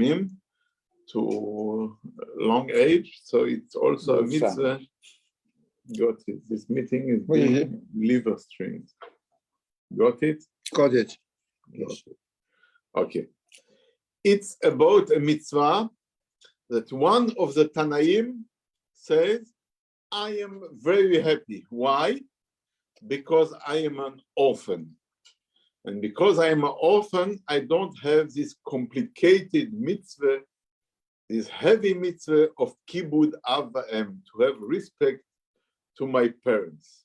him to long age. So it's also a mitzvah. Got it. This meeting is being liver streamed. Got it? Got it. Yes. Okay. It's about a mitzvah that one of the Tanaim says, I am very happy. Why? Because I am an orphan. And because I am an orphan, I don't have this complicated mitzvah, this heavy mitzvah of Kibud Av V'Em, to have respect to my parents.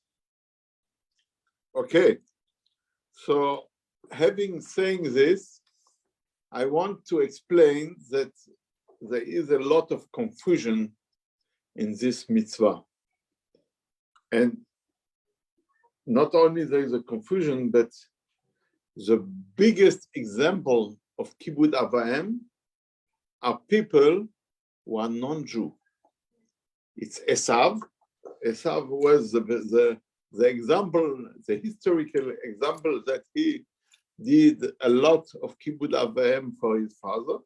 Okay. So having saying this, I want to explain that there is a lot of confusion in this mitzvah. And not only there is a confusion, but the biggest example of Kibud Av V'Em are people who are non-Jew. It's Esav. Esav was the example, the historical example that he did a lot of Kibud Av V'Em for his father.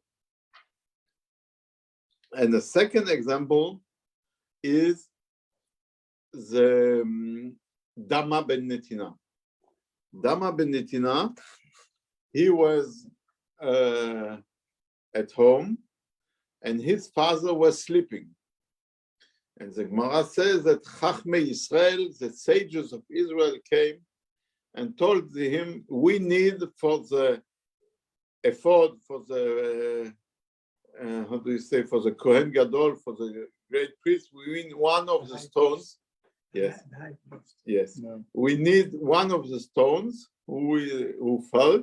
And the second example is the Dama ben Netina. Dama ben Netina, he was at home and his father was sleeping. And the Gemara says that Chachmei Yisrael, the sages of Israel, came and told him, we need for the effort, for the, how do you say, for the Kohen Gadol, for the great priest, we need one of the stones. Yes, yes. No. We need one of the stones who fell,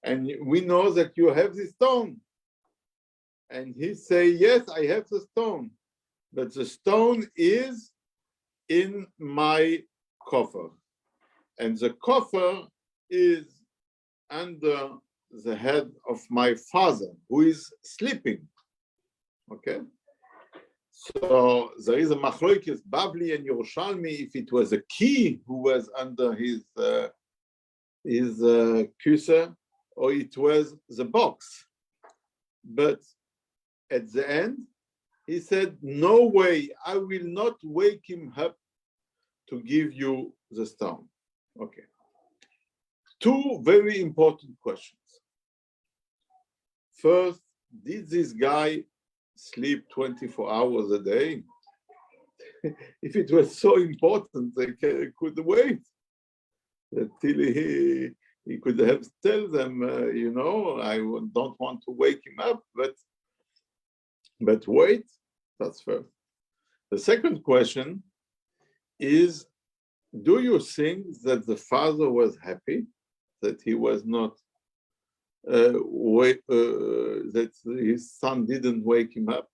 and we know that you have the stone. And he say, yes, I have the stone, but the stone is in my coffer. And the coffer is under the head of my father, who is sleeping. Okay? So there is a machloikis, Bavli and Yerushalmi, if it was a key who was under his kuser, or it was the box. But at the end, he said, no way, I will not wake him up to give you the stone. Okay. Two very important questions. First, did this guy sleep 24 hours a day? If it was so important, they could wait until he could have tell them, you know, I don't want to wake him up, but wait. That's first. The second question is, do you think that the father was happy that he was not that his son didn't wake him up?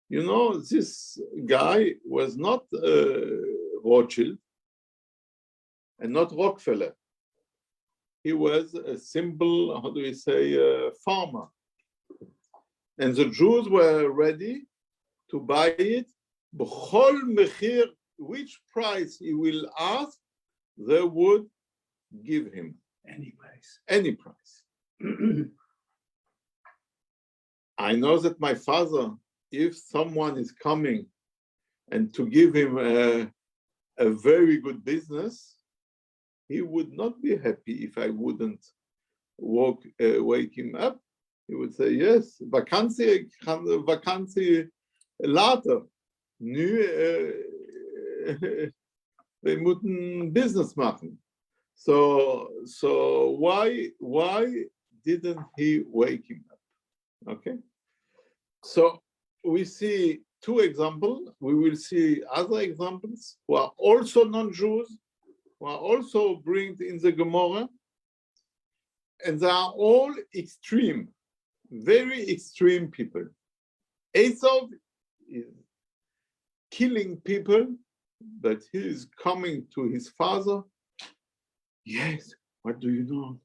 You know, this guy was not Rothschild and not Rockefeller. He was a simple, how do we say, farmer. And the Jews were ready to buy it. B'chol mechir, which price he will ask, they would give him. Any price. Any price. I know that my father, if someone is coming and to give him a very good business, he would not be happy if I wouldn't wake him up. He would say, yes, vakantie later. Nu, we moeten business machen. So why didn't he wake him up? Okay. So we see two examples. We will see other examples who are also non-Jews, who are also bring in the Gemara, and they are all extreme, very extreme people. Esau is killing people, but he is coming to his father. Yes, what do you know?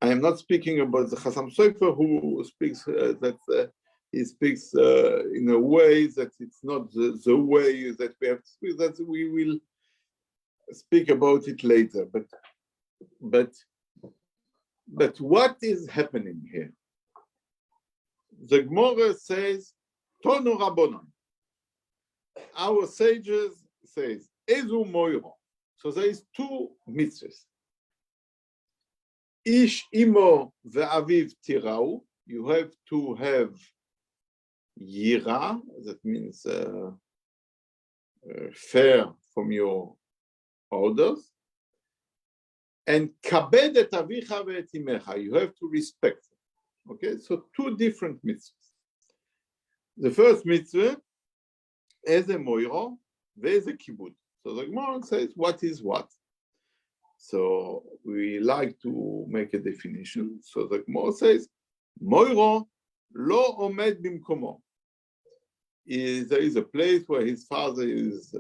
I am not speaking about the Chassam Sofer who speaks he speaks in a way that it's not the way that we have to speak. That we will speak about it later. But But what is happening here? The Gemara says, Tonu Rabbanon. Our sages says, Ezu Moiro. So there is two mitzvahs. Ish imo ve'aviv tirau. You have to have yira, that means fear from your orders. And kabed et avicha ve'et imecha. You have to respect them. Okay, so two different mitzvahs. The first mitzvah is a moiro, there's a kibud. So the Gemara says, what is what? So we like to make a definition. So the Gemara says, moiro lo omed bimkomo. There is a place where his father is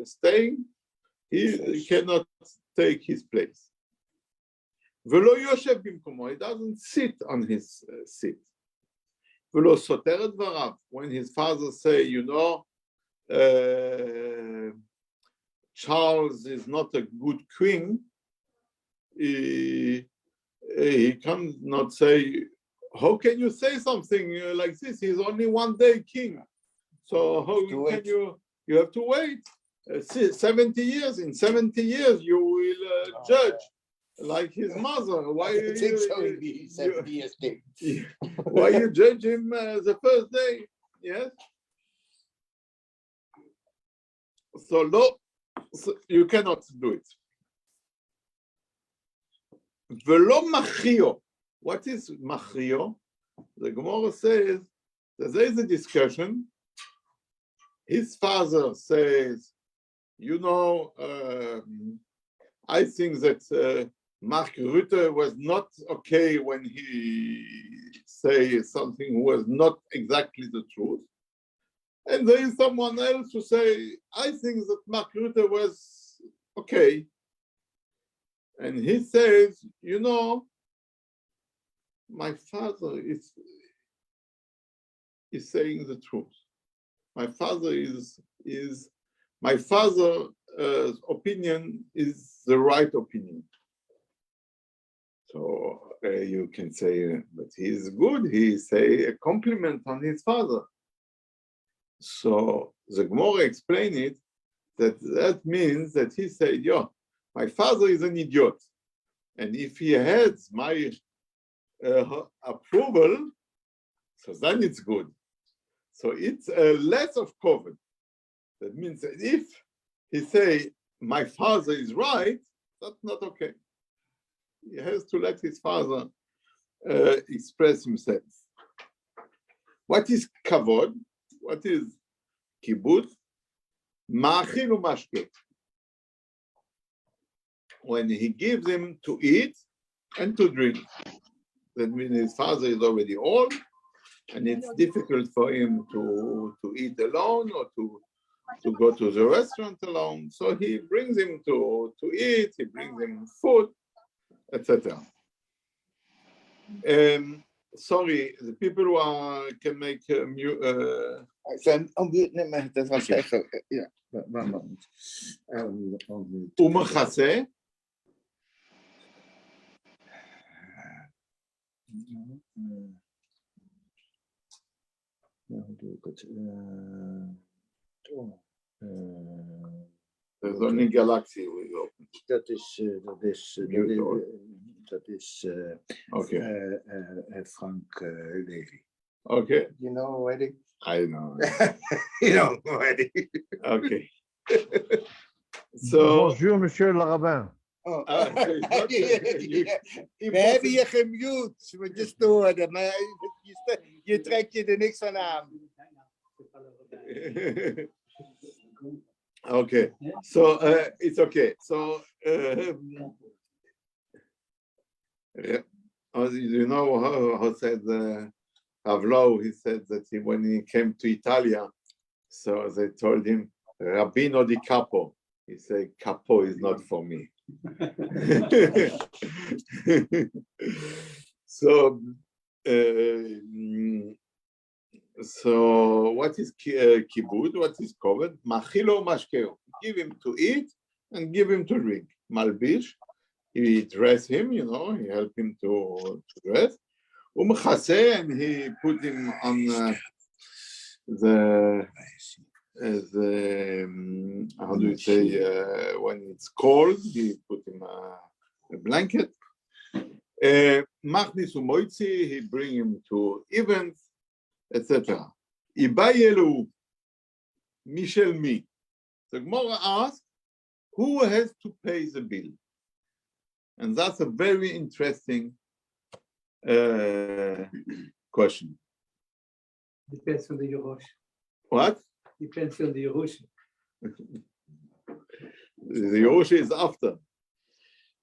staying. He cannot take his place. Velo yoshev bimkomo. He doesn't sit on his seat. Velo soter et dvarav. When his father say, Charles is not a good king, he cannot say, how can you say something like this? He's only one day king. So how can you have to wait 70 years? In 70 years, you will judge like his mother. Why you judge him the first day? Yes. So you cannot do it. Velo machio. What is machio? The Gemara says that there is a discussion. His father says, I think that Mark Rutte was not okay when he say something was not exactly the truth. And there is someone else who say, I think that Mark Rutte was okay. And he says, my father is saying the truth. My father's opinion is the right opinion. So you can say, but he's good. He say a compliment on his father. So the Gemara explained it, that means that he said, my father is an idiot. And if he has my approval, so then it's good. So it's less of COVID. That means that if he say, my father is right, that's not okay. He has to let his father express himself. What is kavod? What is kibud? Ma'achil u'mashke. When he gives him to eat and to drink. That means his father is already old, and it's difficult for him to eat alone or to go to the restaurant alone. So he brings him to eat, he brings him food, etc. Sorry, the people who can make mute. Dat was echt. Ja, one moment. Umachase. Hoe doe ik het? There's only Galaxy we open. Dat is Okay. Frank Levy. Okay. You know already? I know. You know already. Okay. So. Bonjour, monsieur le rabbin. Oh. We hebben je gemute, we je storen, maar je trekt je er niks van aan. Okay, so it's okay. So you know how said Rav Wolf, he said that when he came to Italia, so they told him, Rabbino di Capo. He said, Capo is not for me. So what is kibud? What is covered? Machilo mashkeo. Give him to eat and give him to drink. Malbish. he dressed him, he helped him to dress. And he put him on the how do you say, when it's cold, he put him a blanket. Machnis umoitzi, he bring him to events, etc. Ibayelu, Michel Mi. The Gemara asks, who has to pay the bill? And that's a very interesting question. Depends on the Yerush. What? Depends on the Yerush. The Yerush is after.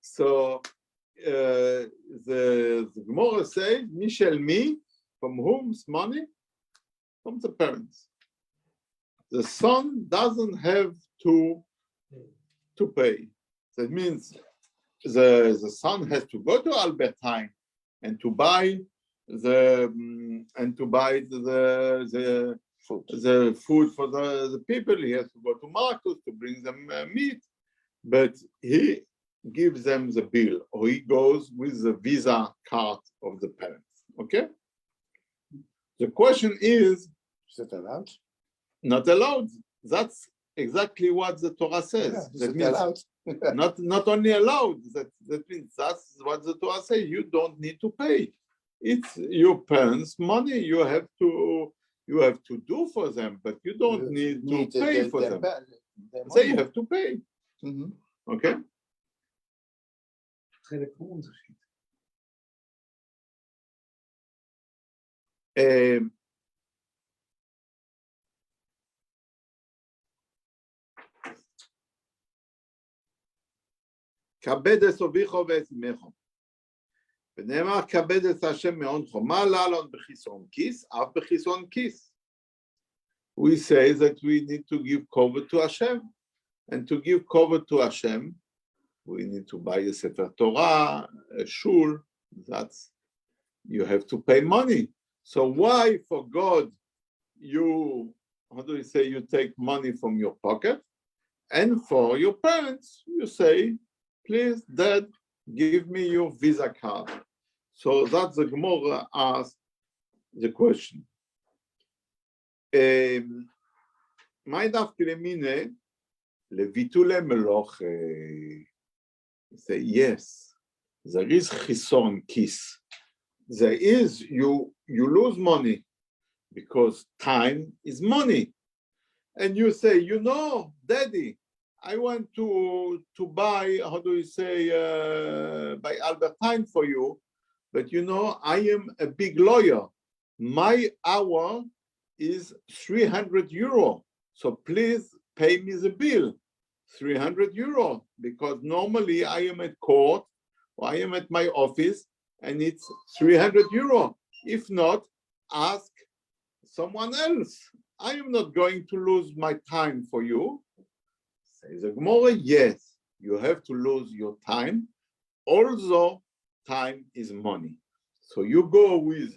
So the Gemara says, Michel Mi, from whom's money? From the parents. The son doesn't have to pay. That means the son has to go to Albertine and to buy the food for the people. He has to go to Marcus to bring them meat, but he gives them the bill, or he goes with the Visa card of the parents. Okay. The question is it allowed? Not allowed. That's exactly what the Torah says. Yeah, that means allowed? not only allowed, that means that's what the Torah says. You don't need to pay. It's your parents' money. You have to do for them, but you don't need to pay for them. So you have to pay. Mm-hmm. Okay. כבד את אביך ואת אמך. ונאמר כבד את השם מעונך. מה לעלות בחיסרון כיס? אף בחיסרון כיס. We say that we need to give cover to Hashem. And to give cover to Hashem, we need to buy a Sefer Torah, a shul. You have to pay money. So why for God you take money from your pocket, and for your parents you say, please, Dad, give me your Visa card. So that's the Gemara asked the question. My dafki lemine levitule meloche. Say yes. There is chison kis. There is you lose money because time is money, and you say, Daddy, I want to buy, by Albertine for you, but I am a big lawyer. My hour is 300 euro. So please pay me the bill, 300 euro, because normally I am at court or I am at my office and it's 300 euro. If not, ask someone else. I am not going to lose my time for you. Says the Gemara, yes, you have to lose your time. Also, time is money. So you go with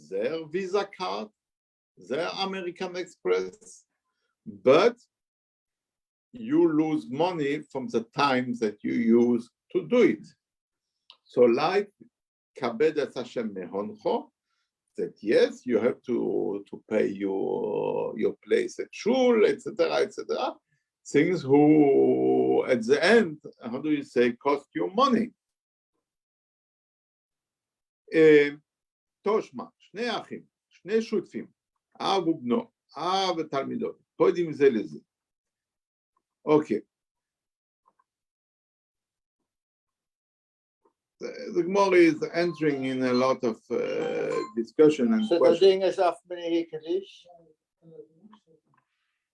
their Visa card, their American Express, but you lose money from the time that you use to do it. So like Kabed et Hashem mehoncho, that yes, you have to pay your place at shul, etc., etc. Things who, at the end, cost you money. Toshma, שני אחים, שני שותפים, אב ובנו, אב ותלמידו, קודם זה לזה. Okay. The Gemara is entering in a lot of discussion and So dat ding is af, meneer Hikkelis?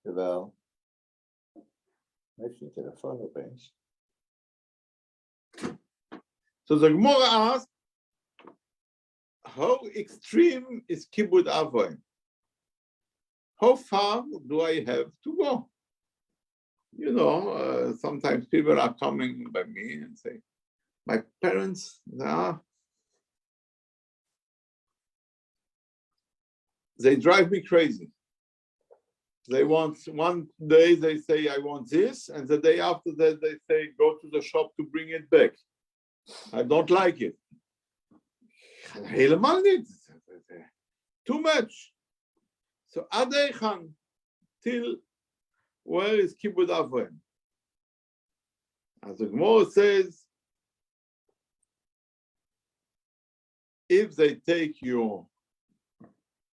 Jawel. Heeft je telefoon opeens? So the Gemara asks, how extreme is Kibud Avoy? How far do I have to go? Sometimes people are coming by me and say, my parents, they drive me crazy. They want, one day they say, I want this, and the day after that they say, go to the shop to bring it back. I don't like it. Helemaal niet. Too much. So Adechan, till where is Kibud Avram? As the Gemara says, if they take your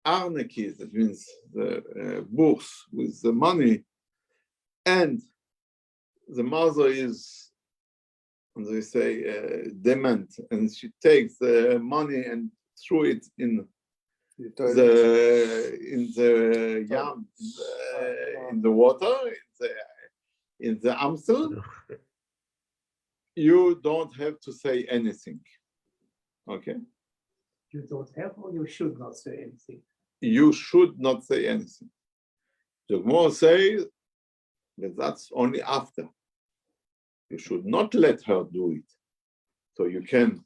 arnekis, that means the books with the money, and the mother is, as they say, dement, and she takes the money and threw it in the yam, in the water, in the Amstel, you don't have to say anything. Okay? You don't have, or you should not say anything. You should not say anything. The Gemara says that that's only after. You should not let her do it. So you can,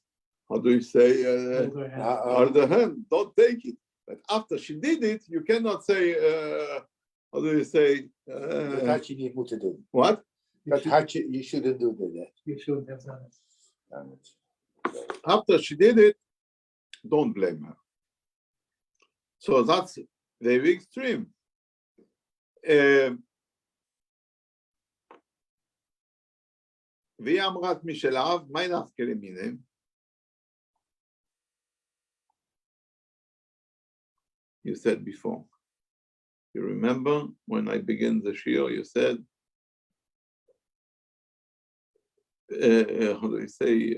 how do you say, hold the hand, don't take it. But after she did it, you cannot say, how do you say? Dat had je niet moeten doen. What? You shouldn't do that. You shouldn't have done it. After she did it, don't blame her. So that's very extreme. והיא אמרת משלב, מה נפקא למיניהם? You said before. You remember when I began the shiur, you said, how do you say,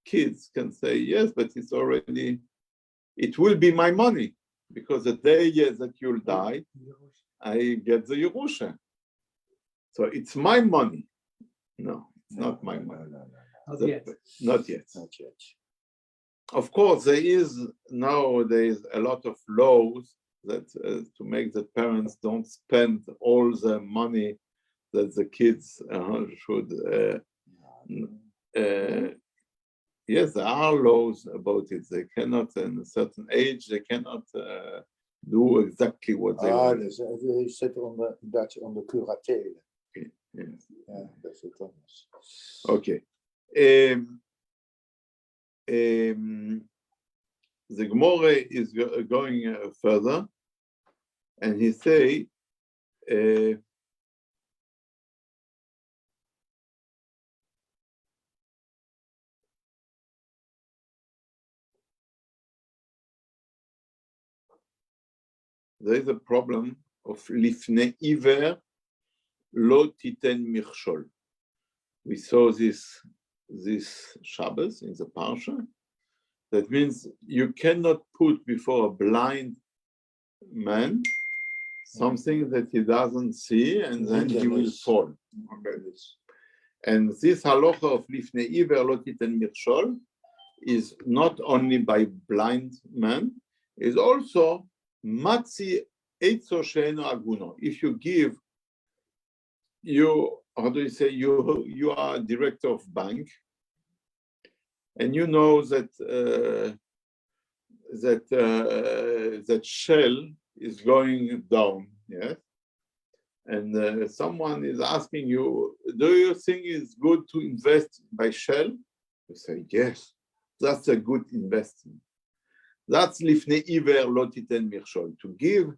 kids can say, yes, but it's already, it will be my money, because the day that you'll die, I get the Yerusha. So it's my money. No, it's not my money. Not yet. Not yet. Of course, there is nowadays a lot of laws that to make the parents don't spend all the money that the kids should. Yes, there are laws about it. They cannot, in a certain age, they cannot do exactly what they want. Dus zit onder Dutch onder curatele. Yes. Ja, dat is het anders. Okay. The Gemara is going further, and he say, there is a problem of lifnei iver lo titen michshol. We saw this Shabbos in the Parsha. That means you cannot put before a blind man something that he doesn't see, and then he will fall. Okay. And this halacha of lifnei iver lo titen michshol is not only by blind men, is also matzi eitzo she'eno aguno. If you give, how do you say, you are a director of bank, and you know that that Shell is going down, yes, and someone is asking you, do you think it's good to invest by Shell? You say, yes, that's a good investment. That's lifnei iver lo titen michshol, to give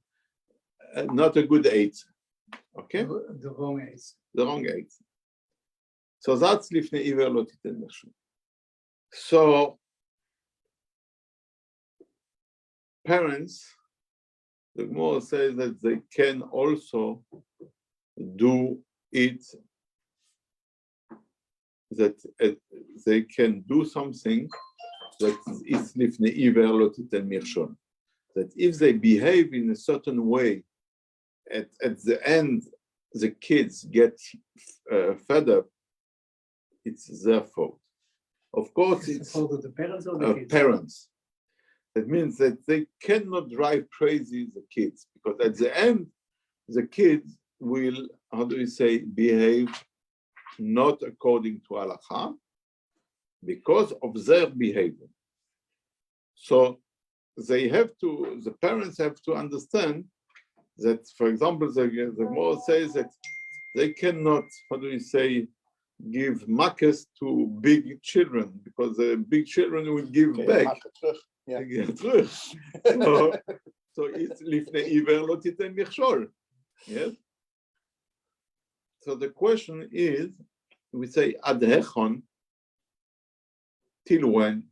not a good aid. Okay? The wrong aid. The wrong aid. So that's lifnei iver lo titen michshol. So parents, the Gemara says that they can also do it, that they can do something that is lifnei iver lo titen michshol. That if they behave in a certain way, at the end, the kids get fed up, it's their fault. Of course, it's the fault of the parents or the kids? Parents. That means that they cannot drive crazy the kids, because at the end, the kids will, how do you say, behave not according to halakha, because of their behavior. So the parents have to understand that, for example, the Gemara says that they cannot, how do you say, give makes to big children, because big children will give back. Yeah. So it's לפני עיוור לא תיתן מכשול. Yes? So the question is, we say ad hechon, till when?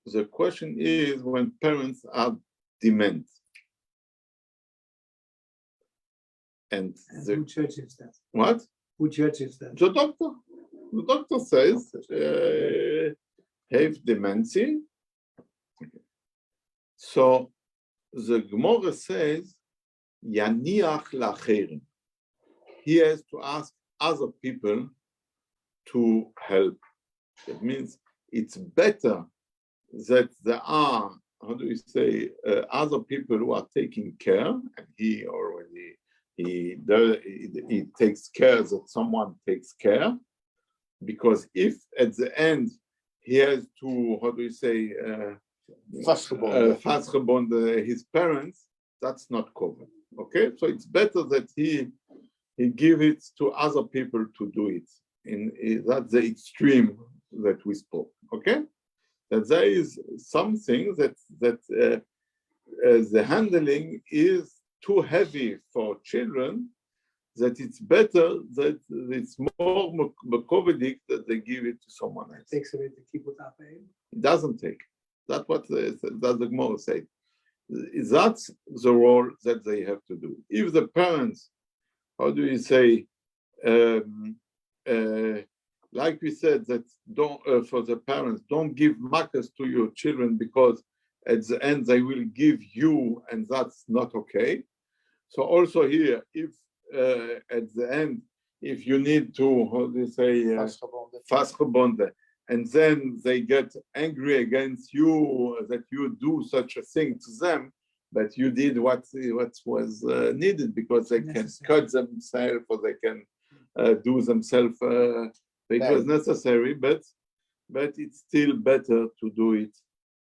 The question is when parents are dement. And who judges that? What? Who judges that? The doctor. The doctor says, have dementia. So the Gemara says, Yaniach lacherim. He has to ask other people to help. That means it's better that there are, how do you say, other people who are taking care, and he already he takes care that someone takes care, because if at the end he has to, how do you say, vastgebonden his parents, that's not covered. Okay, so it's better that he give it to other people to do it. That's the extreme that we spoke. Okay, that there is something that the handling is too heavy for children, that it's better that it's more Makovedic that they give it to someone else. It takes away the kibbutz apeim. It doesn't take. That's what the Gemara said. That's the role that they have to do. If the parents, how do you say, like we said, that don't for the parents, don't give makas to your children, because at the end they will give you, and that's not okay. So also here, if at the end, if you need to, how do you say, vastgebonden, and then they get angry against you that you do such a thing to them, but you did what was needed, because they can cut themselves, or they can do themselves. It was necessary, but it's still better to do it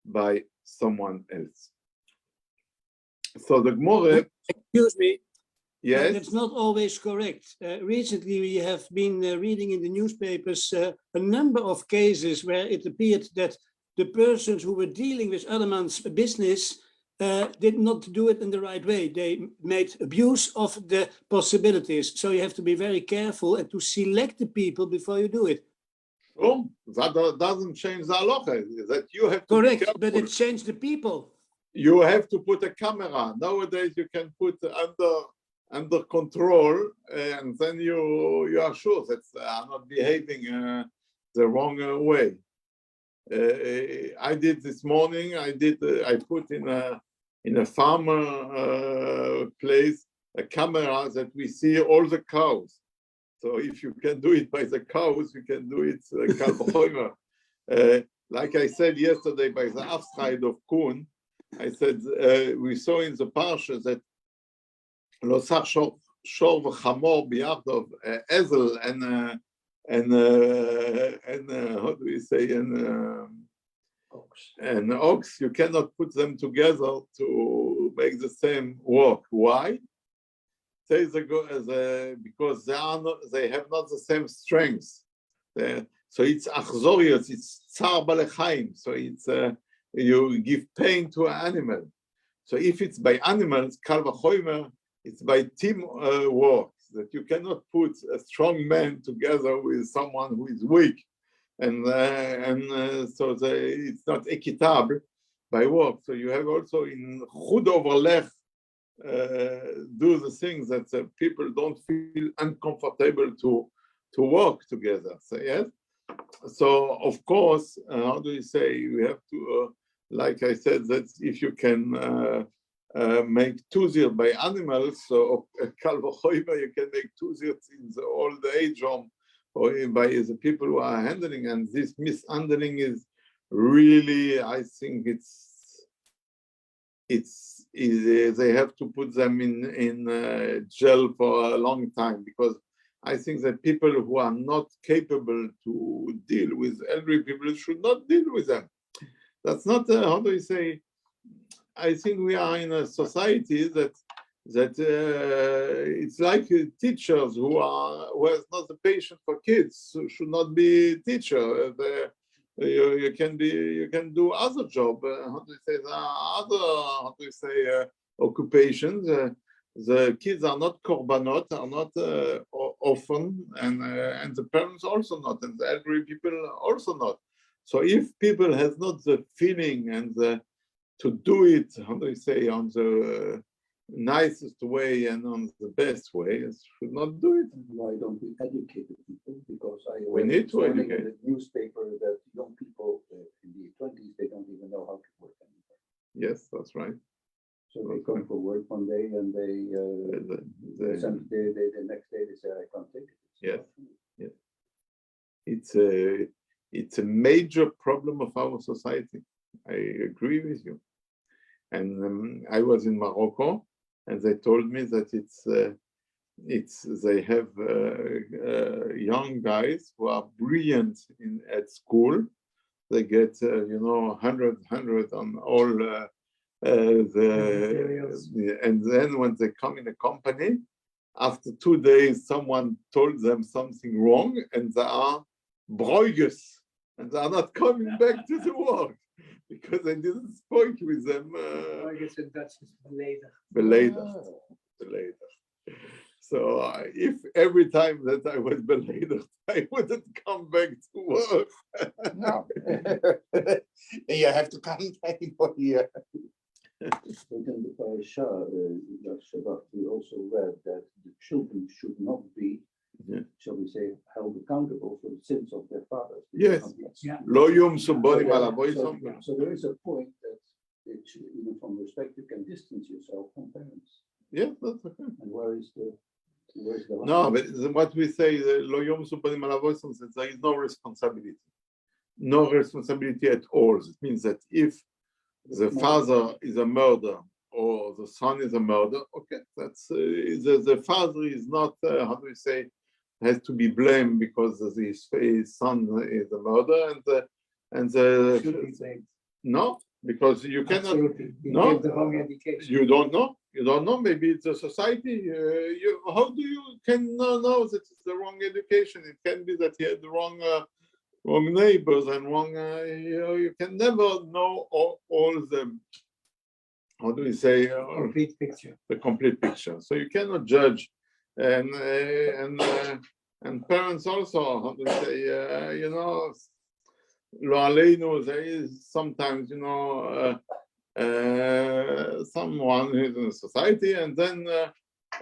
by someone else. So the Gemara. Excuse me. Yes. That's not always correct. Recently, we have been reading in the newspapers a number of cases where it appeared that the persons who were dealing with other man's business did not do it in the right way. They made abuse of the possibilities. So you have to be very careful and to select the people before you do it. Oh, that doesn't change the halacha. That you have to correct, but it changed the people. You have to put a camera. Nowadays, you can put under control, and then you are sure that they are not behaving the wrong way. I did this morning. I put in a farmer place a camera that we see all the cows. So if you can do it by the cows, you can do it like I said yesterday by the upside of Kuhn. I said we saw in the parsha that lo sach shor v'chamor biyachdav, ezel and how do we say, and ox, you cannot put them together to make the same work. Why? Says because they have not the same strength. So it's achzorius, it's tsar balechaim. So it's you give pain to an animal. So if it's by animals, kal v'chomer, it's by team work, that you cannot put a strong man together with someone who is weak, and so it's not equitable by work. So you have also in chud overlech do the things that people don't feel uncomfortable to work together. So yes. So of course, how do you say, we have to, like I said, that if you can make tuzir by animals, so kal v'chomer, you can make tuzir in the old age home or by the people who are handling, and this mishandling is really, I think they have to put them in jail for a long time, because I think that people who are not capable to deal with elderly people should not deal with them. That's not, how do you say, I think we are in a society that that it's like teachers who has not the patience for kids should not be teacher. You can do other job. Occupations. The kids are not korbanot, are not often, and the parents also not, and the elderly people also not. So if people has not the feeling and to do it, on the nicest way and on the best way, should not do it. Why don't we educate the people? Because We need to educate. in the newspaper that young people in the 20s, they don't even know how to work anymore. Yes, that's right. So they come for work one day and the next day they say, I can't take it. Yes. It's a major problem of our society. I agree with you. And I was in Morocco, and they told me that they have young guys who are brilliant at school. They get 100 on all and then when they come in a company, after 2 days, someone told them something wrong, and they are broigus, and they are not coming back to the work because they didn't speak with them. I guess in Dutch is Beledigd. So if every time that I was beledigd, I wouldn't come back to work. No. You have to come back for here. But in the parasha, Shabbat, we also read that the children should not be, shall we say, held accountable for the sins of their fathers. Yes. Yeah. Lo yom subonim ala boisom. So there is a point that from respect you can distance yourself from parents. Yeah, that's okay. And where's the No, but what we say, lo yom subonim ala boisom, there is no responsibility. No responsibility at all. It means that if the father is a murderer or the son is a murderer, okay, that's the father is not has to be blamed because his son is a murderer, and the Should be blamed. no, because you cannot. Absolutely. He No, gave the wrong education. you don't know. Maybe it's a society. How do you can know that it's the wrong education? It can be that he had the wrong neighbors and wrong. You can never know all the. How do we say? Complete picture. The complete picture. So you cannot judge, and parents also. How do we say? Lo aleinu. There is sometimes someone who's in society, and then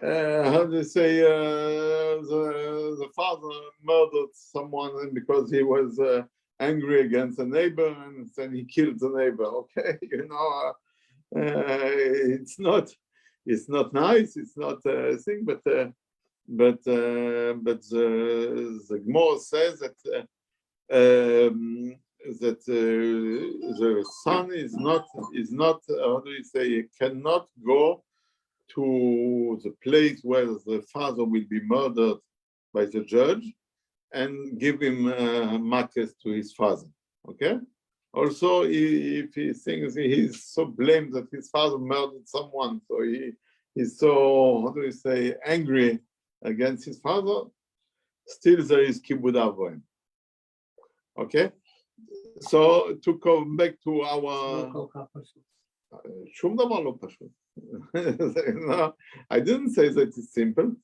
how do you say the father murdered someone because he was angry against a neighbor, and then he killed the neighbor. Okay, it's not nice. It's not a thing, but the Gemara says that the son is not how do you say, cannot go to the place where the father will be murdered by the judge and give him makes to his father. Okay. Also, if he thinks he's so blamed that his father murdered someone, so he's so, how do you say, angry against his father, still there is kibud avoim. Okay. So to come back to our shum davar lo pashut. No, I didn't say that it's simple.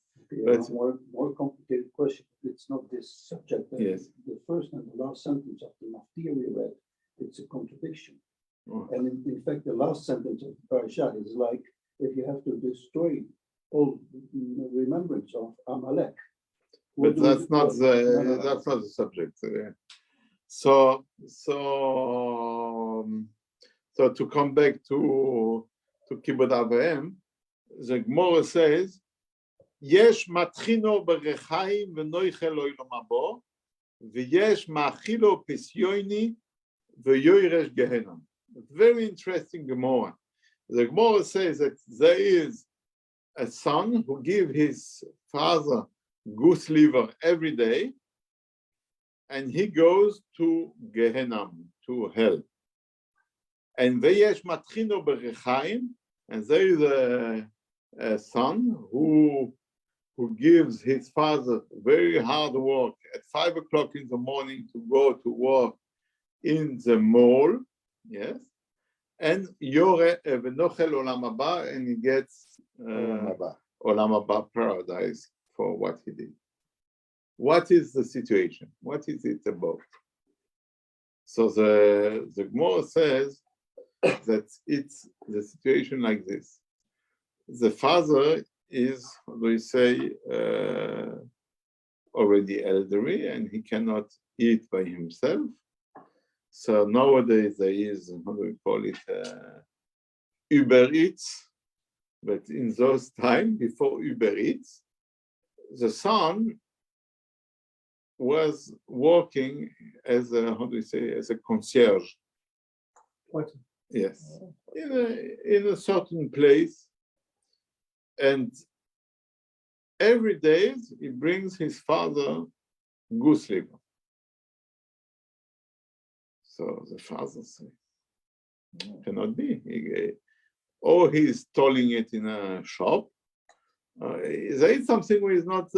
But more complicated question. It's not this subject. Yes. The first and the last sentence of the Maftir we read, it's a contradiction. Oh. And in fact, the last sentence of the parasha is like, if you have to destroy all remembrance of Amalek. But that's not the subject. So to come back to Kibud Avraham, the Gemara says, "Yesh matchino berechaim v'noichel oilom habo, v'yesh machilo pisyoini v'yoyresh gehenam." Very interesting Gemara. The Gemara says that there is a son who gives his father goose liver every day, and he goes to Gehenam, to hell. And v'yesh matchino berechaim, and there is a son who gives his father very hard work at 5 o'clock in the morning to go to work in the mall, yes, and Yore V'nochel Olam Haba, and he gets Olam Haba paradise for what he did. What is the situation? What is it about? So the Gemara says that it's the situation like this. The father is, how do you say, already elderly, and he cannot eat by himself. So nowadays there is, how do we call it, Uber Eats. But in those times, before Uber Eats, the son was working as a, how do we say, as a concierge. What? Yes, in a certain place. And every day he brings his father goose liver. So the father says, cannot be. Or he's stealing it in a shop. There is something which is not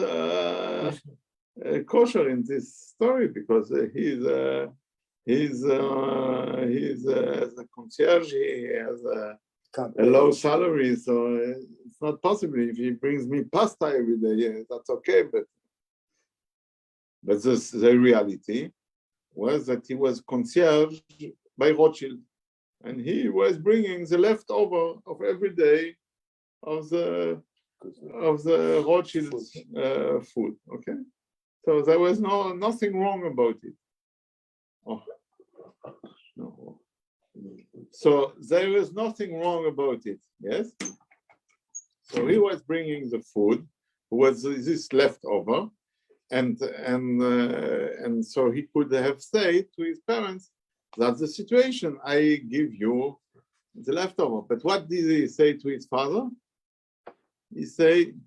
kosher in this story, because he's as a concierge, he has a low salary, so it's not possible. If he brings me pasta every day, yeah, that's okay. But the reality was that he was concierge by Rothschild, and he was bringing the leftover of every day of the Rothschild's food. Okay, so there was nothing wrong about it. Oh, no. So there was nothing wrong about it. Yes. So he was bringing the food, was this leftover, and so he could have said to his parents, "That's the situation. I give you the leftover." But what did he say to his father? He said,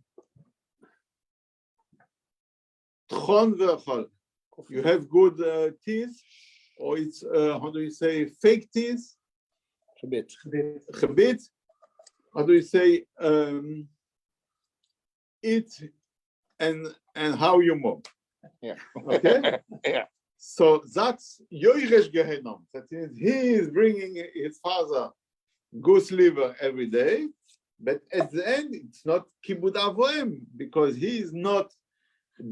"Tchon v'echol." You have good teeth, or it's how do you say, fake teeth? Chabit. How do you say, eat and how you move? Yeah. Okay. Yeah. So that's Yoiresh Gehenom. That is, he is bringing his father goose liver every day, but at the end it's not Kibud Avoim, because he is not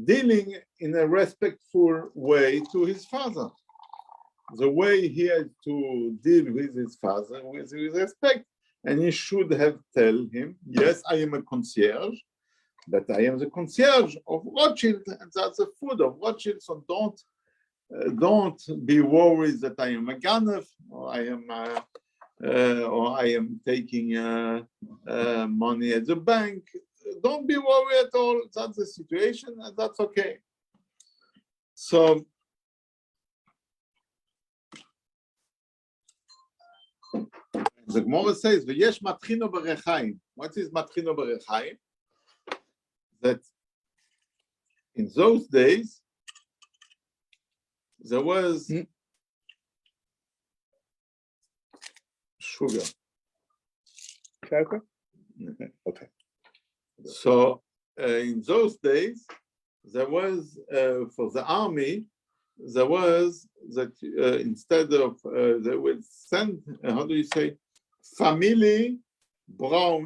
dealing in a respectful way to his father. The way he had to deal with his father with respect, and he should have tell him, yes, I am a concierge, but I am the concierge of Rothschild, and that's the food of Rothschild. So don't be worried that I am a Ganef, or I am taking money at the bank. Don't be worried at all. That's the situation, and that's okay. So the Gemara says, "V'yesh matchino berechaim." What is matchino berechaim? That in those days there was sugar. Okay. So in those days there was for the army, there was that instead of they would send, how do you say, family brown,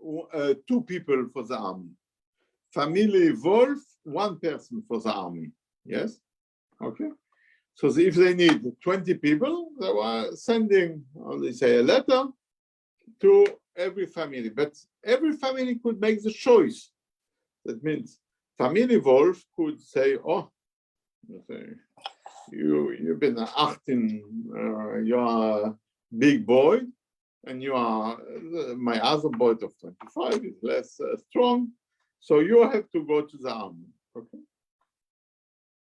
2 people for the army. Family Wolf, 1 person for the army. Yes? Okay. So if they need 20 people, they were sending, how do you say, a letter to every family. But every family could make the choice. That means Family Wolf could say, oh, you've been 18, you are a big boy, and you are, my other boy of 25 is less strong, so you have to go to the army. Okay.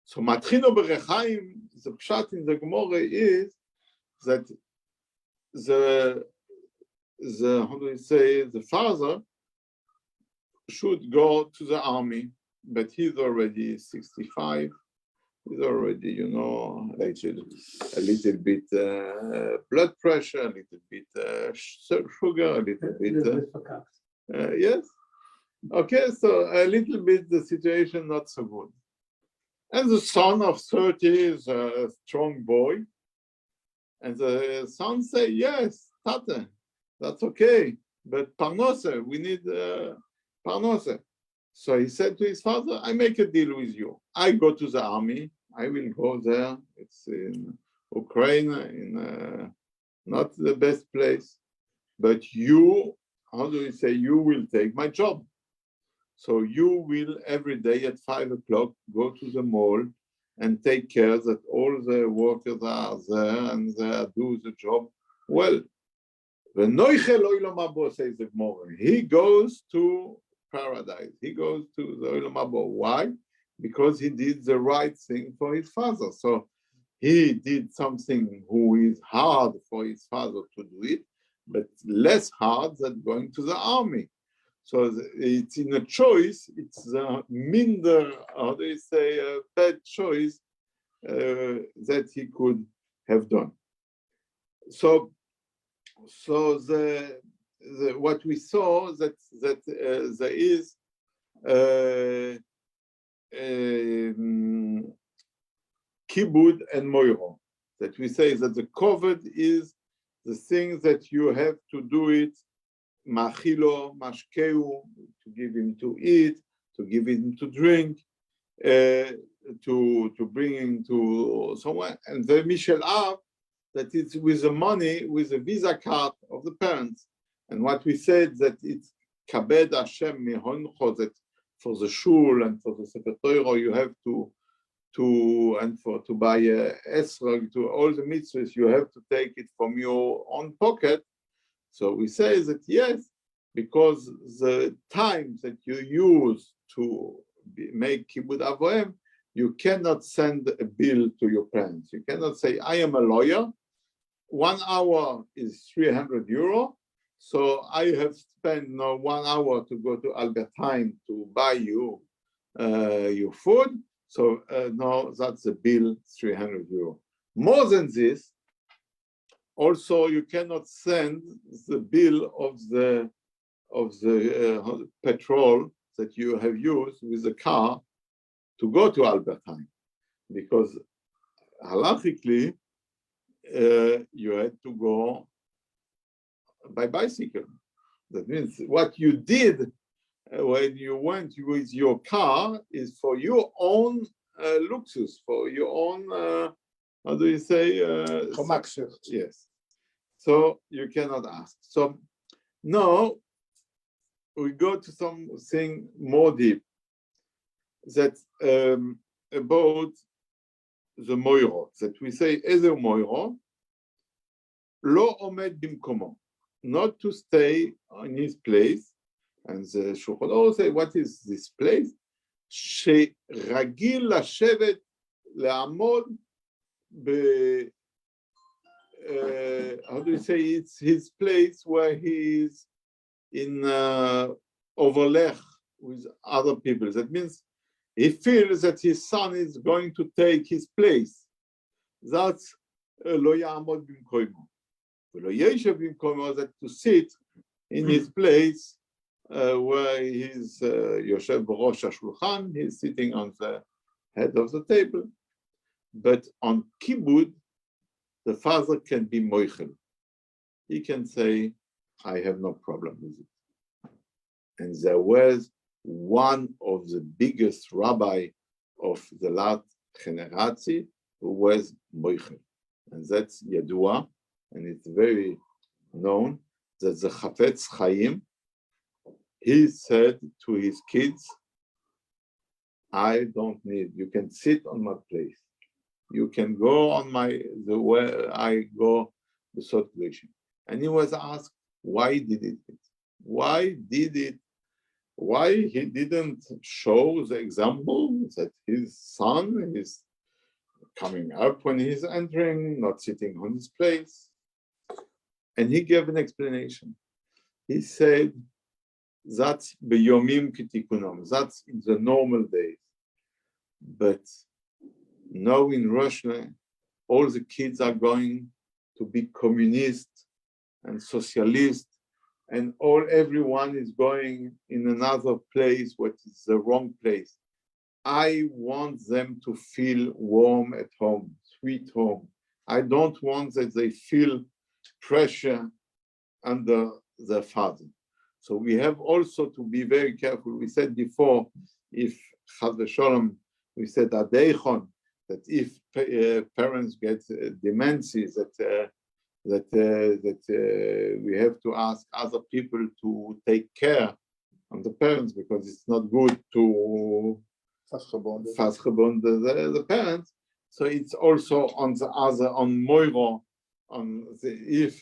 So Matchino Berechaim, the pshat in the Gemara is that the how do you say, the father should go to the army, but he's already 65. He's already, like a little bit blood pressure, a little bit sugar, a little bit. Yes. Okay, so a little bit the situation not so good. And the son of 30 is a strong boy. And the son say, yes, Tate, that's okay. But Parnose, we need Parnose. So he said to his father, I make a deal with you. I go to the army. I will go there. It's in Ukraine, in not the best place. But you, how do you say, you will take my job. So you will every day at 5 o'clock go to the mall and take care that all the workers are there and they do the job well. Says the Gemara. He goes to paradise. He goes to the Olam Haba. Why? Because he did the right thing for his father. So he did something who is hard for his father to do it, but less hard than going to the army. So it's in a choice, it's a minder, how do you say, a bad choice that he could have done. So what we saw that there is kibud and moiro. That we say that the covered is the thing that you have to do it, machilo, mashkeu, to give him to eat, to give him to drink, to bring him to somewhere. And the Mishel Av, that it's with the money, with the Visa card of the parents. And what we said that it's kabed Hashem mihoncho, that for the shul and for the Sefer Torah you have to buy a esrog, to all the mitzvahs you have to take it from your own pocket. So we say that yes, because the time that you use to make Kibud Avohem, you cannot send a bill to your parents. You cannot say, I am a lawyer, 1 hour is 300 euro, so I have spent now 1 hour to go to Albertine to buy you your food, so no, that's the bill, 300 euro. More than this, also you cannot send the bill of the petrol that you have used with the car to go to Albertine, because halachically you had to go by bicycle. That means what you did when you went with your car is for your own luxus, for your own, how do you say? Yes. So you cannot ask. So now we go to something more deep, that about the moiro, that we say, Ezer moiro, lo omed bimkomo, not to stay in his place. And the Shulchan Aruch say, what is this place? שרגיל לשבת, לעמוד how do you say, it's his place where he is in overlap with other people. That means he feels that his son is going to take his place. That's lo ya'amod b'mkomo. Lo yeshev b'mkomo, that to sit in his place where he's yoshev b'rosh hashulchan, he's sitting on the head of the table. But on kibud, the father can be moichel. He can say, I have no problem with it. And there was one of the biggest rabbi of the last generation who was moichel. And that's Yadua, and it's very known that the Chafetz Chaim, he said to his kids, I don't need, you can sit on my place. You can go on the way I go, the Sot Kedushin. And he was asked, why did it? Why he didn't show the example that his son is coming up when he's entering, not sitting on his place? And he gave an explanation. He said, that's beyomim kitikunam, that's in the normal days. But Now in Russia, all the kids are going to be communist and socialist, and everyone is going in another place, what is the wrong place. I want them to feel warm at home, sweet home. I don't want that they feel pressure under their father. So we have also to be very careful. We said before, if Chas v'Sholom, we said Adeichon, that if parents get dementia, that we have to ask other people to take care of the parents, because it's not good to vastgebonden the parents. So it's also on the other, on Moiro, if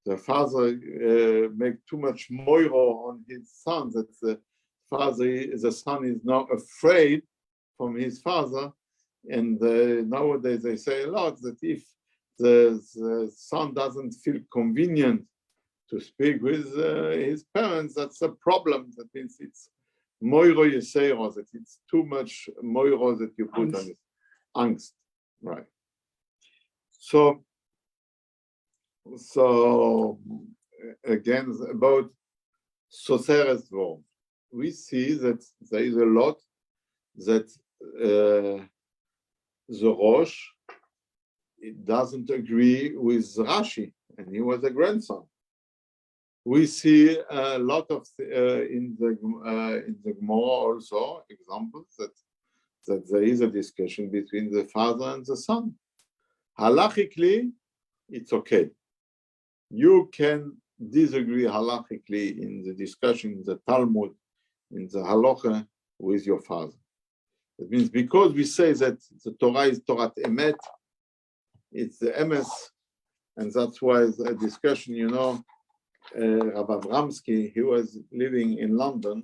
the father make too much Moiro on his son, that the son is not afraid from his father. And nowadays they say a lot that if the son doesn't feel convenient to speak with his parents, that's a problem. That means it's moiro yesero, that it's too much moiro that you put on it. Angst, right? So again, about Soseres Dvor, we see that there is a lot that the Rosh, it doesn't agree with Rashi, and he was a grandson. We see a lot of in the Gemara also examples that there is a discussion between the father and the son. Halachically, it's okay. You can disagree halachically in the discussion in the Talmud, in the halacha with your father. That means because we say that the Torah is Torat Emet, it's the emes, and that's why the discussion, Rav Avramsky, he was living in London,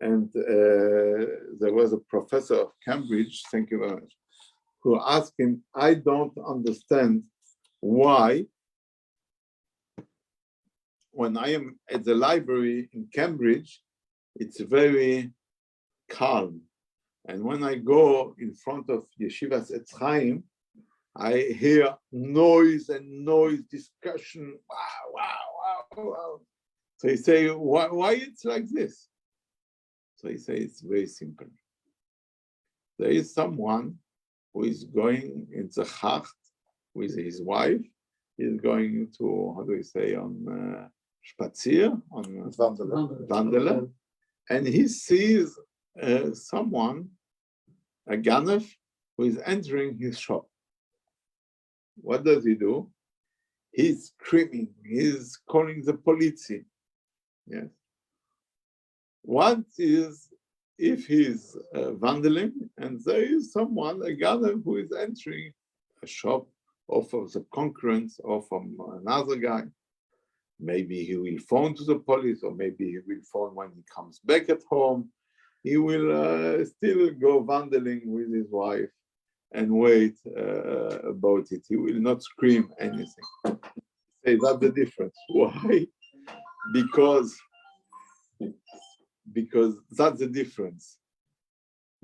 and there was a professor of Cambridge, thank you very much, who asked him, I don't understand why when I am at the library in Cambridge, it's very calm. And when I go in front of Yeshivas Etz Chaim, I hear noise, discussion, wow. So he say, why it's like this? So he say, it's very simple. There is someone who is going in the Chacht with his wife. He's going to, how do we say, on Spazier, on Wandelen, and he sees someone, a Ganef, who is entering his shop. What does he do? He's screaming, he's calling the police. Yes. What is if he's vandaling and there is someone, a Ganef, who is entering a shop or from the concurrence or from another guy? Maybe he will phone to the police, or maybe he will phone when he comes back at home. He will still go vandaling with his wife and wait about it. He will not scream anything. Say that's the difference. Why? Because that's the difference.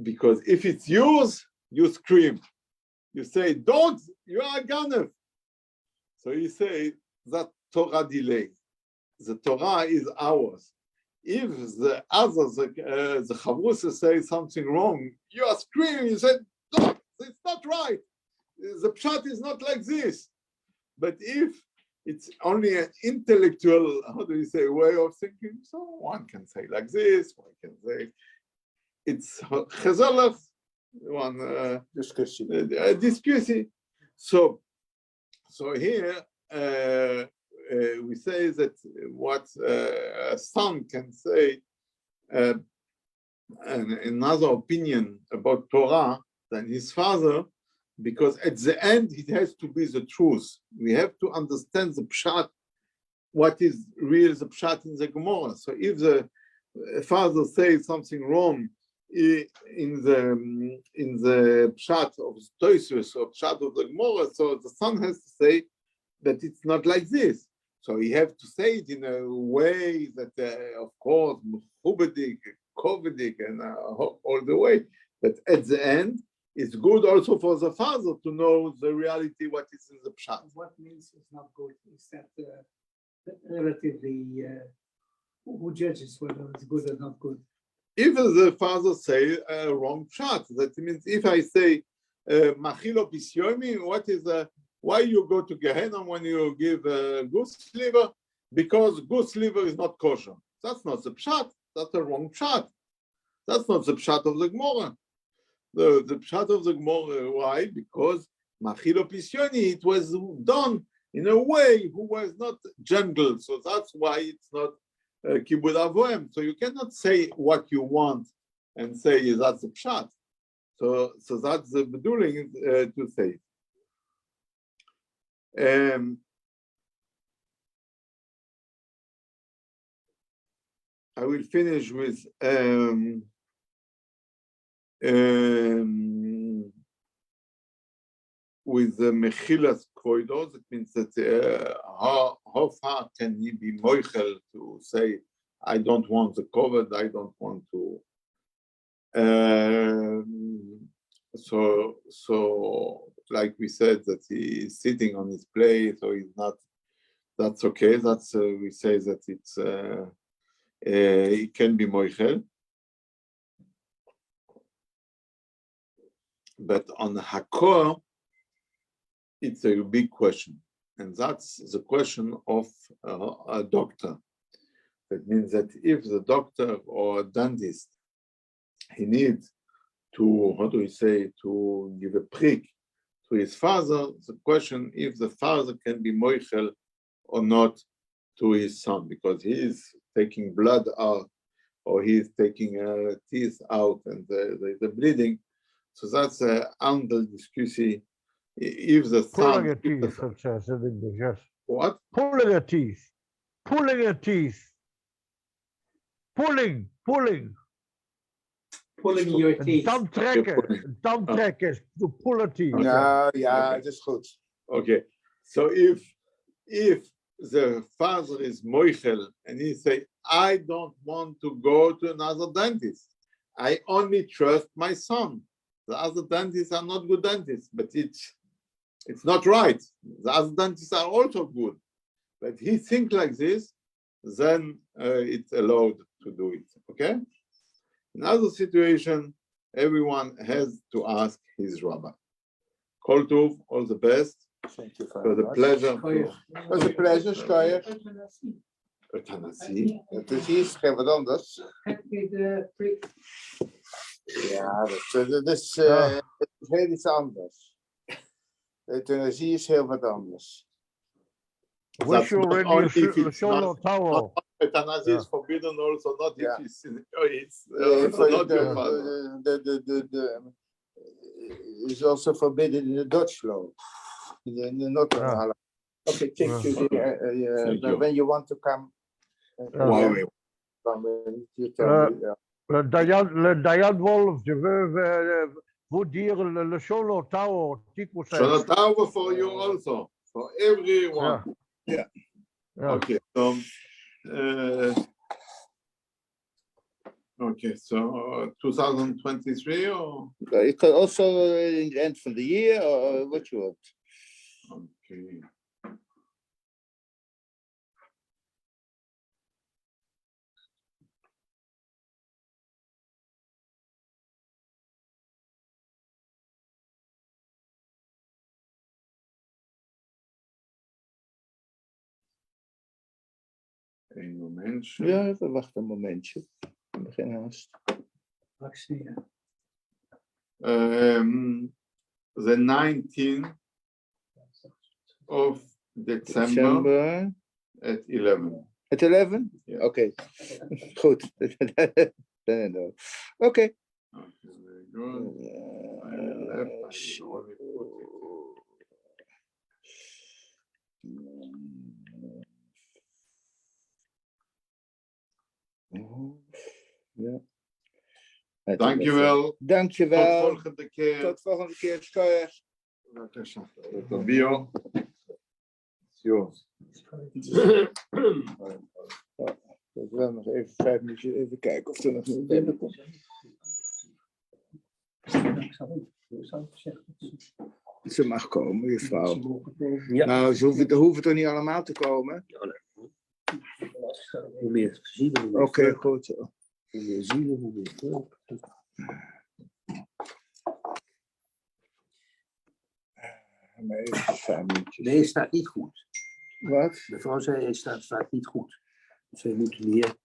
Because if it's yours, you scream. You say, don't, you are a Ganef. So you say that Torah delay. The Torah is ours. If the others, the Chavrusa say something wrong, you are screaming, you say, no, it's not right. The pshat is not like this. But if it's only an intellectual, how do you say, way of thinking, so one can say like this, one can say, it's chazalach, one discussing. So here we say that what a son can say, and another opinion about Torah than his father, because at the end it has to be the truth. We have to understand the pshat, what is real the pshat in the Gemara. So if the father says something wrong in the pshat of Toysus or pshat of the Gemara, so the son has to say that it's not like this. So he have to say it in a way that, of course, mechubadik, kovedik, and all the way. But at the end, it's good also for the father to know the reality, what is in the pshat. What means it's not good? Is that relatively who judges whether it's good or not good? If the father say wrong pshat, that means if I say machilo pisyomi, what is why you go to Gehenna when you give goose liver? Because goose liver is not kosher. That's not the pshat. That's the wrong pshat. That's not the pshat of the Gemara. The pshat of the Gemara, why? Because machilo pisyoni, it was done in a way who was not gentle. So that's why it's not kibud avoim. So you cannot say what you want and say that's the pshat. So that's the beduling to say. I will finish with the Mechilas Koidos. It means that how far can he be moichel to say, I don't want the covered, I don't want to. So like we said, that he is sitting on his place, so he's not. That's okay. That's we say that it's. It can be moichel, but on hakor, it's a big question, and that's the question of a doctor. That means that if the doctor or a dentist, he needs to, how do we say, to give a prick to his father, the question if the father can be moichel or not to his son, because he is taking blood out, or he is taking teeth out, and the bleeding. So that's under discussion. If the Pulling son, a teeth, it says in English, yes. what? Pulling a teeth. Pulling a teeth. Pulling. Pulling your Een teeth. tand trekken. Een tand trekken is to pull a teeth. Nou ja, het is goed. Okay, so if the father is moichel and he say, I don't want to go to another dentist, I only trust my son. The other dentists are not good dentists, but it's not right. The other dentists are also good, but he thinks like this, then it's allowed to do it. Okay. In other situation, everyone has to ask his rabbi. Kol tov, all the best. Thank you For very the much. pleasure. Het was een pleasure, Skyer. Euthanasie. Het is hier geen wat anders. Heb je de prick? Ja, dat is Ja. heel iets anders. Euthanasie is heel wat anders. Wish That's you not already only a if it's solar not- tower. Euthanasie is forbidden also, not Yeah. if it's also not your father. Is also forbidden in the Dutch law. In the Northern Yeah. Ireland. Okay, thank you. Thank you. When you want to come, Why? you tell me. Le Diane Wolf, je veux vous dire le solar tower, Tico says. Shana for you also, for everyone. Yeah. Okay, so 2023 or? It could also in the end of the year or what you want. Okay. Een momentje. Ja, even wachten een momentje. Geen haast. The 19th of December at 11. At 11? Yeah. Oké. Goed. Oké. Very good. Ja. Dankjewel. Dankjewel. Tot volgende keer. Tot volgende keer, Skyer. Tot bio. Yours. Ik wil nog even 5 minuutjes even kijken of er nog een binnenkomt. Ze mag komen, juffrouw. Ja. Nou, ze hoeven toch niet allemaal te komen? Hoe meer zielen, hoe meer Oké, vreugde. goed zo. Hoe meer zielen, hoe meer vreugde. Maar even 5 minuutjes. Nee, het staat niet goed. Wat? De vrouw zei, het staat vaak niet goed. Dus wij moeten meer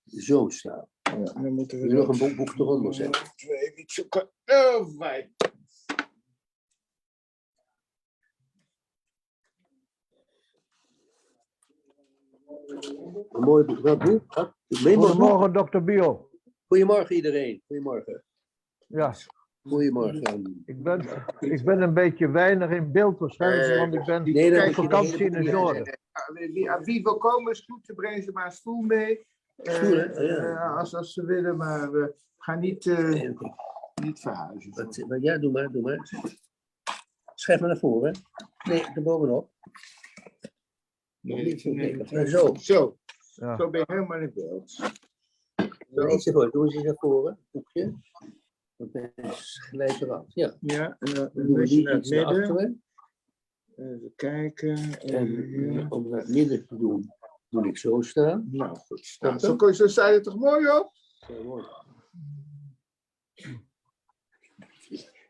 zo staan. Ja, dan moeten we Wil je nog een boek eronder zetten? Even iets zoeken. Oh, fijn. Een mooi boek. Wat boek? Goedemorgen, dokter Bio. Goedemorgen iedereen. Goedemorgen. Ja, Goedemorgen. ik ben een beetje weinig in beeld waarschijnlijk, want ik ben Nee, dat op moet je vakantie de in hele het boek noorden. Wie wil komen, is goed. Ze brengen ze maar een stoel mee. Stoel, hè? Ja. Als ze willen, maar we gaan niet verhuizen. Maar ja, doe maar. Schrijf maar naar voren. Nee, erbovenop. Nee. Zo. Ja. Zo ben je helemaal in beeld. Iets ervoor. Doe eens naar voren. Boekje. Want hij is gelijk eraf. Ja. Ja, en dan Dan doen we beetje die naar het iets naar midden. achteren. Even kijken. En om naar het midden te doen, doe ik zo staan. Nou goed. Nou, zo sta je toch mooi op? Zo mooi.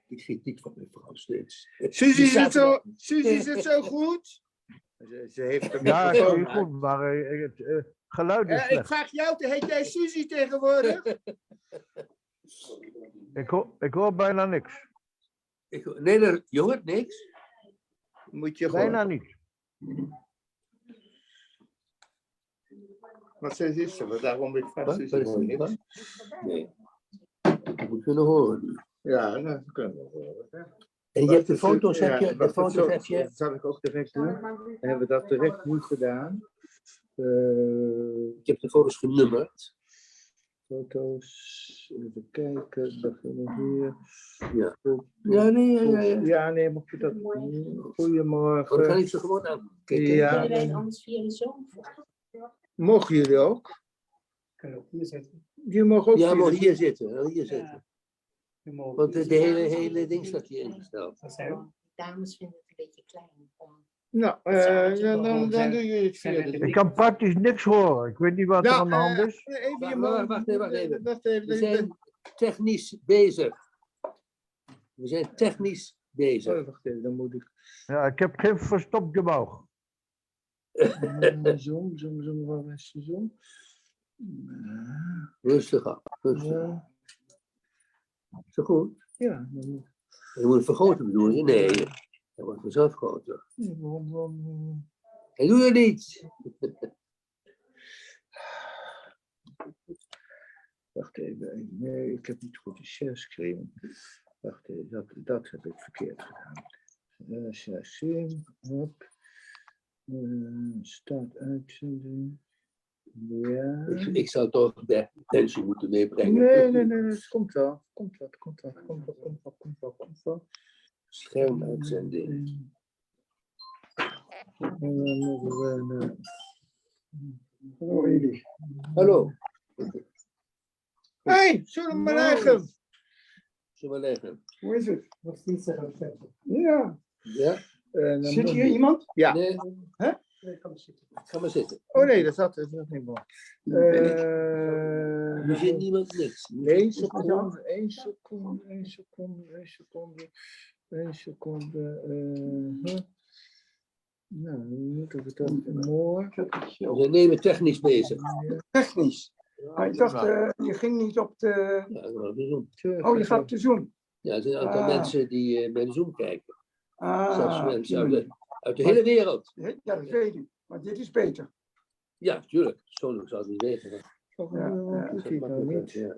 Ik kritiek van mijn vrouw steeds. Suzy, zit zo goed? Ze heeft hem Ja, niet ik zie je gehoord. goed, maar het geluid is Ik slecht. vraag jou, heet jij Suzy tegenwoordig? Ik hoor bijna niks. Nee, je hoort niks. Moet je gewoon. Bijna niet. Wat ze is ze? Daarom ik vraag Wat? Suzy Wat is gewoon dat? niks. Nee. Je moet kunnen horen. Ja, dat kunnen we horen. En je hebt de foto's, heb je? De foto's heb je? Dat zal ik ook direct doen. Dan hebben we dat direct nu gedaan. Ik heb de foto's genummerd. Foto's, even kijken, beginnen hier. Ja. Ja, nee. Ja, nee, mocht je dat doen. Oh, dan Goedemorgen. kan ik ze gewoon aankijken. Ja. Iedereen anders via de Zoom? Mogen jullie ook? Kan ook hier zitten. Jullie mogen ook Ja, maar via- hier zitten. Hier zitten. Je mag- Want de hele ding staat hier ingesteld. Dat zijn- Dames vinden het een beetje klein. Nou, dan doen jullie het via de... Ik kan praktisch niks horen. Ik weet niet wat er aan de hand is. Even, je Wacht even. Wacht even. We zijn technisch bezig. Oh, wacht even, dan moet ik... Ja, ik heb geen verstopt geboog. Zoom, waar is de zoom? Rustig aan. Rustig. Ja, Is dat goed? ja, dan moet Je moet het vergroten bedoel je? Nee. Dat wordt vanzelf groter. waarom- En doe je niet. Wacht even, nee, ik heb niet goed de share screen. Wacht even, dat heb ik verkeerd gedaan. Share screen, hop. Start uitzending. Ja. Ik zou toch de attentie moeten meebrengen. Nee, het komt wel. Komt wel. Schermuitzending. En dan moeten we... Hallo Edith. Hallo. Hey, zullen we leggen? Zullen we leggen? Hoe is het? Wat is niet zeggen? Ja. Ja? En dan Zit doen- hier iemand? Ja. Nee, Nee, kan maar zitten. ga maar zitten. Oh nee, dat zat niet mooi. Er zit niemand niks. 1 seconde. Nou, nu moeten we dat mooi. We zijn nemen technisch bezig. Technisch. Maar ik dacht, je ging niet op de... Ja, dat was de Zoom. Oh, je gaat op de Zoom. Ja, er zijn een aantal mensen die bij de Zoom kijken. Zelfs Ah, mensen uit de hele wereld. ja, dat weet ik. Maar dit is beter. Ja, tuurlijk. Zo zou het niet weten. Ja, doet hij nou niet. Ja.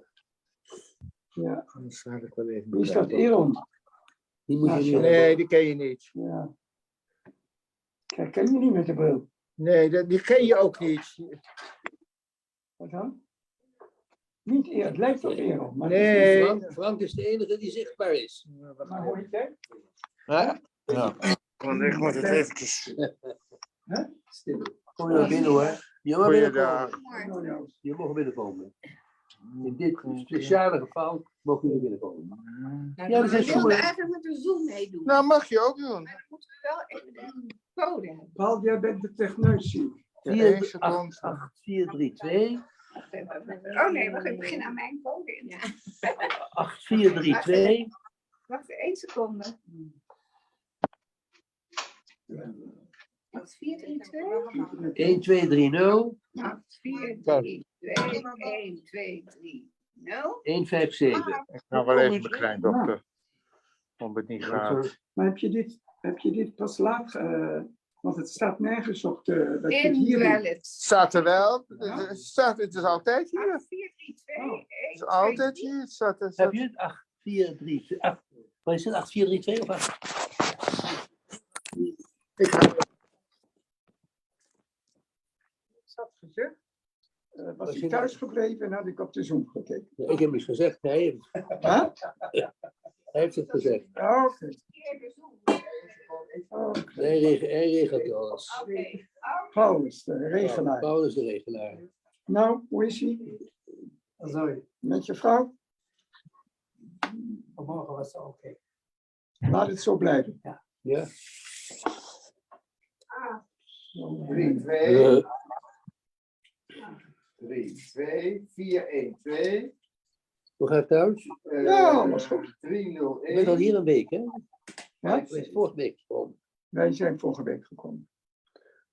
Ja. Anders ga ik wel even. Wie is dat? Eron? Die moet je Ja, niet Nee, die ken je niet. Ja. Kijk, ken je niet met de bril? Nee, die ken je ook niet. Wat dan? Niet Eron. Het lijkt op Eron. Maar Nee. Frank is de enige die zichtbaar is. Maar hoor je het? Ja. Ik moet het eventjes. Kom je naar binnen hoor. Je mag Goeiedag. binnenkomen. Je mag binnenkomen. In dit speciale geval mogen jullie binnenkomen. Nou, Ja, dat is We wilden goed. eigenlijk met de Zoom meedoen. Nou, mag je ook doen. Maar dan moeten we wel even een code hebben. Paul, jij bent de techneus, zie ik. 1 seconde. 8432. Oh nee, we beginnen aan mijn code in. 8432. Wacht 1 seconde. Wat 432? 1230. 432 1230 157. Ik ga wel even mijn kleindochter. Om het niet gaat. Maar heb je dit pas laat... want het staat nergens op de... dat je het in hier doet. Wallet. Staat er wel. Het is altijd hier. 432 Het is altijd hier. Het staat, het Heb staat, je het? 8432. Wat is het? 8432 of 8? Ik had gezegd, was ik thuis gebleven en had ik op de Zoom gekeken. Ik heb niks gezegd. Hij heeft het gezegd. Oké. Hij regelt alles. Paul is de regelaar. Paul is de regelaar. Nou, hoe is hij? Sorry, Met je vrouw? vanmorgen was het oké. Laat het zo blijven. Ja. 3, 2, 3, 2, 4, 1, 2. Hoe gaat het thuis? Ja, was goed. 3, 0, Je bent al 1. hier een week, hè? Ja? Je bent vorige week gekomen. Wij zijn vorige week gekomen.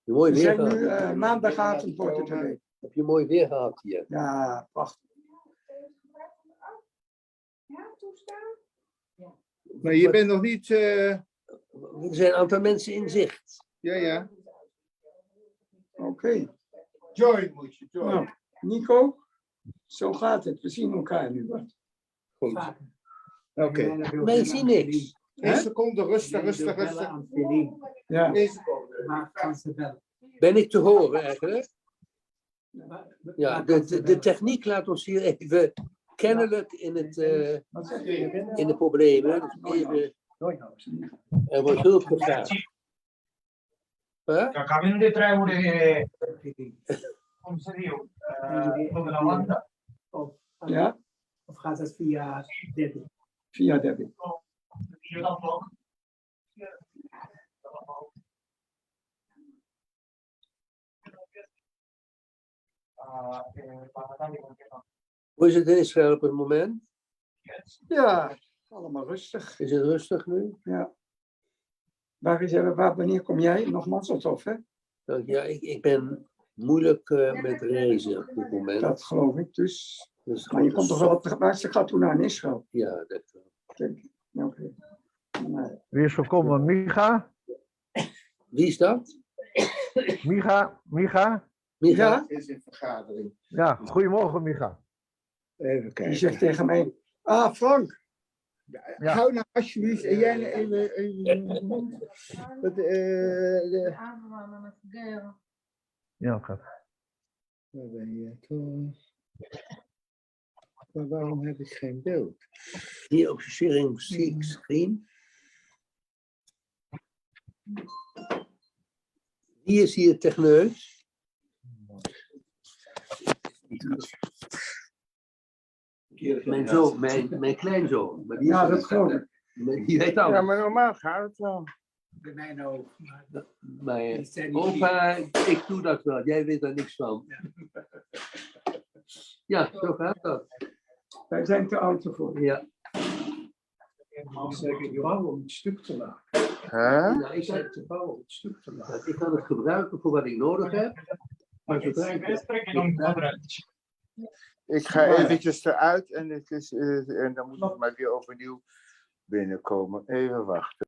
Je mooi We weer zijn nu gehad. maandagavond wordt het een week. Heb je mooi weer gehad hier? Ja, prachtig. Ja, toestaan? maar je bent nog niet. Er zijn een aantal mensen in zicht. Ja. Oké. Join moet je, join. Nou, Nico, zo gaat het. We zien elkaar nu wat. Goed. Oké. Maar ik zie niks. 1 seconde, rustig. Ja. 1 seconde. Ben ik te horen eigenlijk? Ja, de techniek laat ons hier even kennelijk in de problemen. Dus even, er wordt hulp gevraagd. Huh? Acabem de treure, com se diu, tota la banda. Ja, Of gaat het via Debbie? via Debbie. Jo tampoc. Hoe is het in Israël op het moment? Ja, allemaal rustig. Is het rustig nu? Ja. Wanneer kom jij? Nog Mazzeltof, hè? Ja, ik ben moeilijk met reizen op dit moment. Dat geloof ik. Dus. Dus Maar je komt toch wel op de laatste gaat toen naar Israël. Ja, dat wel. Denk ik. Oké. Maar, Wie is gekomen? Micha? Wie is dat? Micha? Micha? ja, Is in vergadering. Ja, goedemorgen Micha. Even die kijken. zegt tegen mij. Ah, Frank. Ja. Hou nou alsjeblieft. En jij even. Ja, gaat. Waar ben je toch? Maar waarom heb ik geen beeld? Hier op sharing screen. Wie is hier techneus? Mijn zoon, mijn kleinzoon. Maar die Ja, dat geloof ik. Die weet alles. Ja, maar normaal gaat het wel. Bij mij ook. Maar opa, ik doe dat wel. Jij weet daar niks van. Ja, zo gaat dat. Wij zijn te oud ervoor. Ja. Ik zeg ik bouwen om het stuk te maken. Hè? Nou, ik Zeg te bouwen om het stuk te maken. ik kan het gebruiken voor wat ik nodig heb. Maar zodra ik Ik ga eventjes eruit en dan moet ik maar weer overnieuw binnenkomen. Even wachten.